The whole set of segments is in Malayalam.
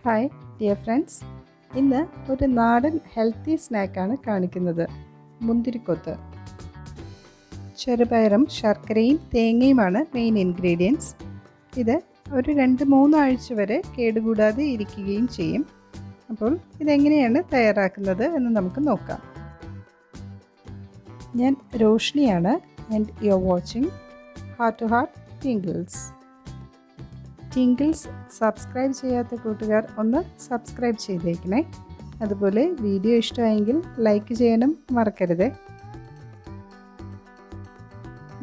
ഹായ് ഡിയർ ഫ്രണ്ട്സ്, ഇന്ന് ഒരു നാടൻ ഹെൽത്തി സ്നാക്കാണ് കാണിക്കുന്നത്. മുന്തിരിക്കൊത്ത്. ചെറുപയറും ശർക്കരയും തേങ്ങയുമാണ് മെയിൻ ഇൻഗ്രീഡിയൻസ്. ഇത് ഒരു 2-3 ആഴ്ച വരെ കേടുകൂടാതെ ഇരിക്കുകയും ചെയ്യും. അപ്പോൾ ഇതെങ്ങനെയാണ് തയ്യാറാക്കുന്നത് എന്ന് നമുക്ക് നോക്കാം. ഞാൻ റോഷ്നിയാണ് and you are watching heart to heart Tinkles. Tinkles subscribe ചെയ്യാത്ത കൂട്ടുകാർ ഒന്ന് സബ്സ്ക്രൈബ് ചെയ്തേക്കണേ. അതുപോലെ വീഡിയോ ഇഷ്ടമായെങ്കിൽ ലൈക്ക് ചെയ്യാനും മറക്കരുത്.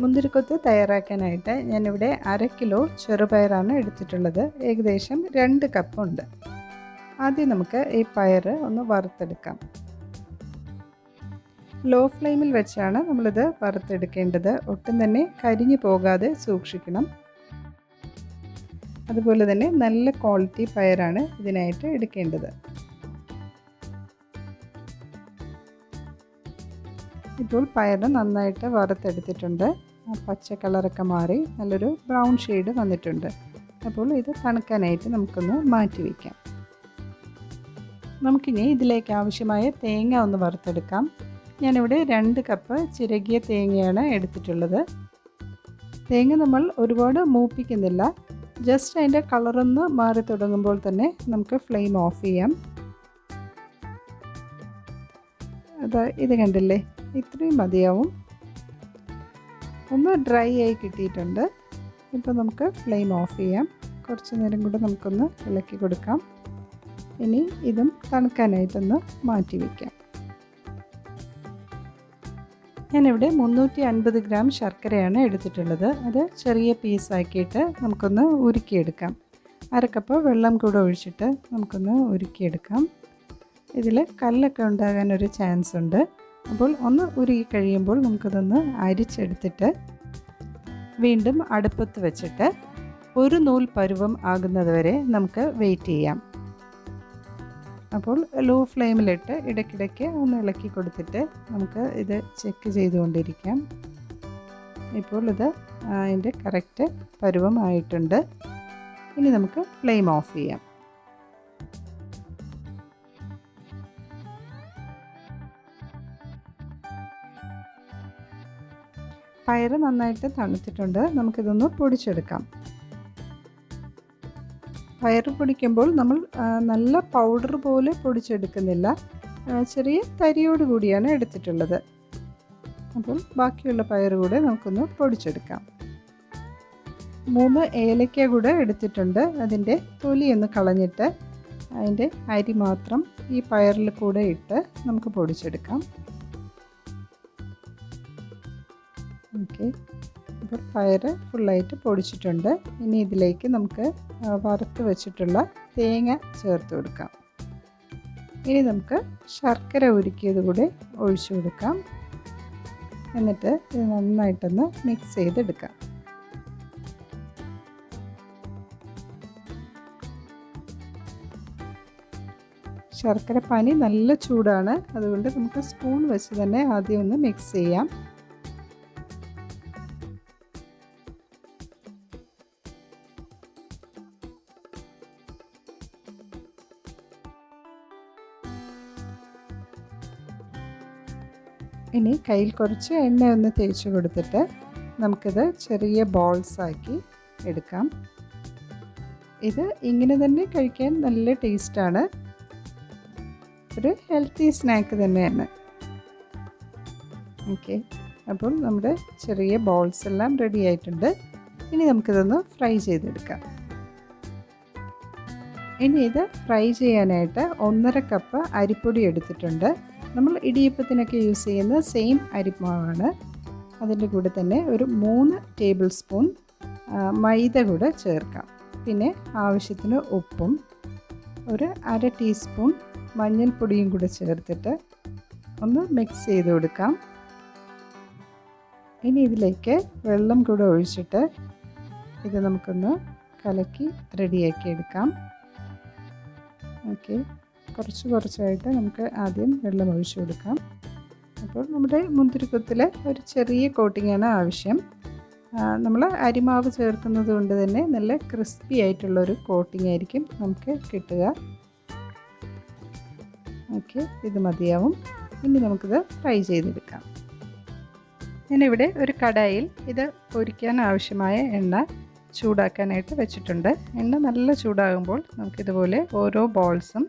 മുന്തിരിക്കൊത്ത് തയ്യാറാക്കാനായിട്ട് ഞാനിവിടെ 1/2 കിലോ ചെറുപയറാണ് എടുത്തിട്ടുള്ളത്. ഏകദേശം 2 കപ്പ് ഉണ്ട്. ആദ്യം നമുക്ക് ഈ പയർ ഒന്ന് വറുത്തെടുക്കാം. ലോ ഫ്ലെയിമിൽ വെച്ചാണ് നമ്മളിത് വറുത്തെടുക്കേണ്ടത്. ഒട്ടും തന്നെ കരിഞ്ഞു പോകാതെ സൂക്ഷിക്കണം. അതുപോലെ തന്നെ നല്ല ക്വാളിറ്റി പയറാണ് ഇതിനായിട്ട് എടുക്കേണ്ടത്. ഇപ്പോൾ പയർ നന്നായിട്ട് വറുത്തെടുത്തിട്ടുണ്ട്. പച്ച കളറൊക്കെ മാറി നല്ലൊരു ബ്രൗൺ ഷെയ്ഡ് വന്നിട്ടുണ്ട്. അപ്പോൾ ഇത് തണുക്കാനായിട്ട് നമുക്കൊന്ന് മാറ്റി വയ്ക്കാം. നമുക്കിനി ഇതിലേക്ക് ആവശ്യമായ തേങ്ങ ഒന്ന് വറുത്തെടുക്കാം. ഞാനിവിടെ 2 കപ്പ് ചിരകിയ തേങ്ങയാണ് എടുത്തിട്ടുള്ളത്. തേങ്ങ നമ്മൾ ഒരുപാട് മൂപ്പിക്കുന്നില്ല. ജസ്റ്റ് അതിൻ്റെ കളറൊന്ന് മാറി തുടങ്ങുമ്പോൾ തന്നെ നമുക്ക് ഫ്ലെയിം ഓഫ് ചെയ്യാം. ഇത് കണ്ടില്ലേ, ഇത്രയും മതിയാവും. ഒന്ന് ഡ്രൈ ആയി കിട്ടിയിട്ടുണ്ട്. ഇപ്പോൾ നമുക്ക് ഫ്ലെയിം ഓഫ് ചെയ്യാം. കുറച്ച് നേരം കൂടെ നമുക്കൊന്ന് ഇളക്കി കൊടുക്കാം. ഇനി ഇതും തണുക്കാനായിട്ടൊന്ന് മാറ്റി വയ്ക്കാം. ഞാനിവിടെ 350 ഗ്രാം ശർക്കരയാണ് എടുത്തിട്ടുള്ളത്. അത് ചെറിയ പീസാക്കിയിട്ട് നമുക്കൊന്ന് ഉരുക്കിയെടുക്കാം. 1/2 കപ്പ് വെള്ളം കൂടെ ഒഴിച്ചിട്ട് നമുക്കൊന്ന് ഉരുക്കിയെടുക്കാം. ഇതിൽ കല്ലൊക്കെ ഉണ്ടാകാനൊരു ചാൻസ് ഉണ്ട്. അപ്പോൾ ഒന്ന് ഉരുകി കഴിയുമ്പോൾ നമുക്കതൊന്ന് അരിച്ചെടുത്തിട്ട് വീണ്ടും അടുപ്പത്ത് വെച്ചിട്ട് ഒരു നൂൽ പരുവം ആകുന്നത് വരെ നമുക്ക് വെയിറ്റ് ചെയ്യാം. അപ്പോൾ ലോ ഫ്ലെയിമിലിട്ട് ഇടയ്ക്കിടയ്ക്ക് ഒന്ന് ഇളക്കി കൊടുത്തിട്ട് നമുക്ക് ഇത് ചെക്ക് ചെയ്തുകൊണ്ടിരിക്കാം. ഇപ്പോൾ ഇത് അതിൻ്റെ കറക്റ്റ് പരുവമായിട്ടുണ്ട്. ഇനി നമുക്ക് ഫ്ലെയിം ഓഫ് ചെയ്യാം. പയർ നന്നായിട്ട് തണുത്തിട്ടുണ്ട്. നമുക്കിതൊന്ന് പൊടിച്ചെടുക്കാം. പയർ പൊടിക്കുമ്പോൾ നമ്മൾ നല്ല പൗഡർ പോലെ പൊടിച്ചെടുക്കുന്നില്ല. ചെറിയ തരിയോട് കൂടിയാണ് എടുത്തിട്ടുള്ളത്. അപ്പോൾ ബാക്കിയുള്ള പയർ കൂടെ നമുക്കൊന്ന് പൊടിച്ചെടുക്കാം. 3 ഏലക്ക കൂടെ എടുത്തിട്ടുണ്ട്. അതിൻ്റെ തൊലിയൊന്ന് കളഞ്ഞിട്ട് അതിൻ്റെ അരി മാത്രം ഈ പയറിൽ കൂടെ ഇട്ട് നമുക്ക് പൊടിച്ചെടുക്കാം. ഓക്കെ, അപ്പോൾ പയർ ഫുള്ളായിട്ട് പൊടിച്ചിട്ടുണ്ട്. ഇനി ഇതിലേക്ക് നമുക്ക് വറുത്ത് വെച്ചിട്ടുള്ള തേങ്ങ ചേർത്ത് കൊടുക്കാം. ഇനി നമുക്ക് ശർക്കര ഉരുക്കിയത് കൂടെ ഒഴിച്ചു കൊടുക്കാം. എന്നിട്ട് ഇത് നന്നായിട്ടൊന്ന് മിക്സ് ചെയ്തെടുക്കാം. ശർക്കര പാനി നല്ല ചൂടാണ്. അതുകൊണ്ട് നമുക്ക് സ്പൂൺ വെച്ച് തന്നെ ആദ്യം ഒന്ന് മിക്സ് ചെയ്യാം. ഇനി കയ്യിൽ കുറച്ച് എണ്ണ ഒന്ന് തേച്ച് കൊടുത്തിട്ട് നമുക്കിത് ചെറിയ ബോൾസാക്കി എടുക്കാം. ഇത് ഇങ്ങനെ തന്നെ കഴിക്കാൻ നല്ല ടേസ്റ്റാണ്. ഒരു ഹെൽത്തി സ്നാക്ക് തന്നെയാണ്. ഓക്കെ, അപ്പോൾ നമ്മുടെ ചെറിയ ബോൾസ് എല്ലാം റെഡി ആയിട്ടുണ്ട്. ഇനി നമുക്കിതൊന്ന് ഫ്രൈ ചെയ്തെടുക്കാം. ഇനി ഇത് ഫ്രൈ ചെയ്യാനായിട്ട് 1.5 കപ്പ് അരിപ്പൊടി എടുത്തിട്ടുണ്ട്. നമ്മൾ ഇടിയപ്പത്തിനൊക്കെ യൂസ് ചെയ്യുന്ന സെയിം അരിമാവാണ്. അതിൻ്റെ കൂടെ തന്നെ ഒരു 3 ടേബിൾ സ്പൂൺ മൈദ കൂടെ ചേർക്കാം. പിന്നെ ആവശ്യത്തിന് ഉപ്പും ഒരു 1/2 ടീസ്പൂൺ മഞ്ഞൾപ്പൊടിയും കൂടെ ചേർത്തിട്ട് ഒന്ന് മിക്സ് ചെയ്ത് കൊടുക്കാം. ഇനി ഇതിലേക്ക് വെള്ളം കൂടെ ഒഴിച്ചിട്ട് ഇത് നമുക്കൊന്ന് കലക്കി റെഡിയാക്കി എടുക്കാം. ഓക്കെ, കുറച്ചായിട്ട് നമുക്ക് ആദ്യം വെള്ളം ഒഴിച്ചു കൊടുക്കാം. അപ്പോൾ നമ്മുടെ മുന്തിരിക്കൊത്തിൽ ഒരു ചെറിയ കോട്ടിങ്ങാണ് ആവശ്യം. നമ്മൾ അരിമാവ് ചേർക്കുന്നത് കൊണ്ട് തന്നെ നല്ല ക്രിസ്പി ആയിട്ടുള്ളൊരു കോട്ടിംഗ് ആയിരിക്കും നമുക്ക് കിട്ടുക. ഓക്കെ, ഇത് മതിയാവും. ഇനി നമുക്കിത് ഫ്രൈ ചെയ്തെടുക്കാം. ഞാനിവിടെ ഒരു കടായിൽ ഇത് പൊരിക്കാൻ ആവശ്യമായ എണ്ണ ചൂടാക്കാനായിട്ട് വെച്ചിട്ടുണ്ട്. എണ്ണ നല്ല ചൂടാകുമ്പോൾ നമുക്കിതുപോലെ ഓരോ ബോൾസും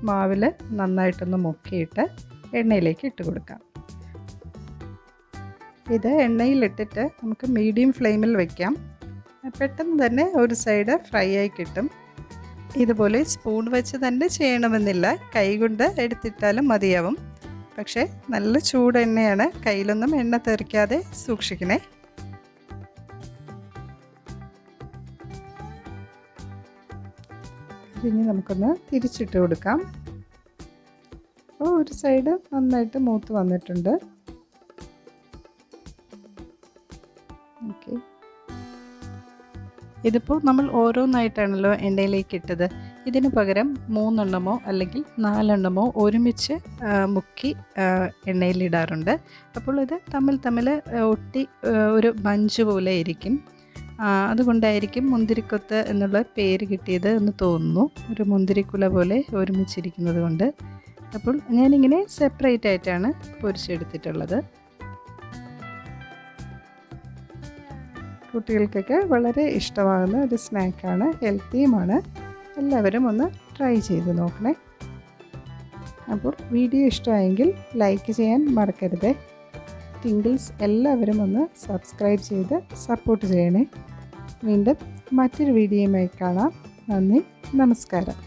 മാവിൽ നന്നായിട്ടൊന്ന് മുക്കിയിട്ട് എണ്ണയിലേക്ക് ഇട്ട് കൊടുക്കാം. ഇത് എണ്ണയിലിട്ടിട്ട് നമുക്ക് മീഡിയം ഫ്ലെയിമിൽ വയ്ക്കാം. പെട്ടെന്ന് തന്നെ ഒരു സൈഡ് ഫ്രൈ ആയി കിട്ടും. ഇതുപോലെ സ്പൂൺ വെച്ച് തന്നെ ചെയ്യണമെന്നില്ല, കൈകൊണ്ട് എടുത്തിട്ടാലും മതിയാവും. പക്ഷേ നല്ല ചൂട് എണ്ണയാണ്, കയ്യിലൊന്നും എണ്ണ തെറിക്കാതെ സൂക്ഷിക്കണേ. ഇനി നമുക്കൊന്ന് തിരിച്ചിട്ട് കൊടുക്കാം. അപ്പോൾ ഒരു സൈഡ് നന്നായിട്ട് മൂത്ത് വന്നിട്ടുണ്ട്. ഓക്കെ, ഇതിപ്പോൾ നമ്മൾ ഓരോന്നായിട്ടാണല്ലോ എണ്ണയിലേക്ക് ഇട്ടത്. ഇതിന് പകരം 3 എണ്ണമോ അല്ലെങ്കിൽ 4 എണ്ണമോ ഒരുമിച്ച് മുക്കി എണ്ണയിലിടാറുണ്ട്. അപ്പോൾ ഇത് തമ്മിൽ ഒട്ടി ഒരു ബഞ്ച് പോലെ ഇരിക്കും. അതുകൊണ്ടായിരിക്കും മുന്തിരിക്കൊത്ത് എന്നുള്ള പേര് കിട്ടിയത് എന്ന് തോന്നുന്നു. ഒരു മുന്തിരിക്കുല പോലെ ഒരുമിച്ചിരിക്കുന്നത് കൊണ്ട്. അപ്പോൾ ഞാനിങ്ങനെ സെപ്പറേറ്റ് ആയിട്ടാണ് പൊരിച്ചെടുത്തിട്ടുള്ളത്. കുട്ടികൾക്കൊക്കെ വളരെ ഇഷ്ടമാകുന്ന ഒരു സ്നാക്കാണ്, ഹെൽത്തിയുമാണ്. എല്ലാവരും ഒന്ന് ട്രൈ ചെയ്ത് നോക്കണേ. അപ്പോൾ വീഡിയോ ഇഷ്ടമായെങ്കിൽ ലൈക്ക് ചെയ്യാൻ മറക്കരുതേ. ടിങ്കിൾസ് എല്ലാവരും ഒന്ന് സബ്സ്ക്രൈബ് ചെയ്ത് സപ്പോർട്ട് ചെയ്യണേ. വീണ്ടും മറ്റൊരു വീഡിയോയുമായി കാണാം. നന്ദി, നമസ്കാരം.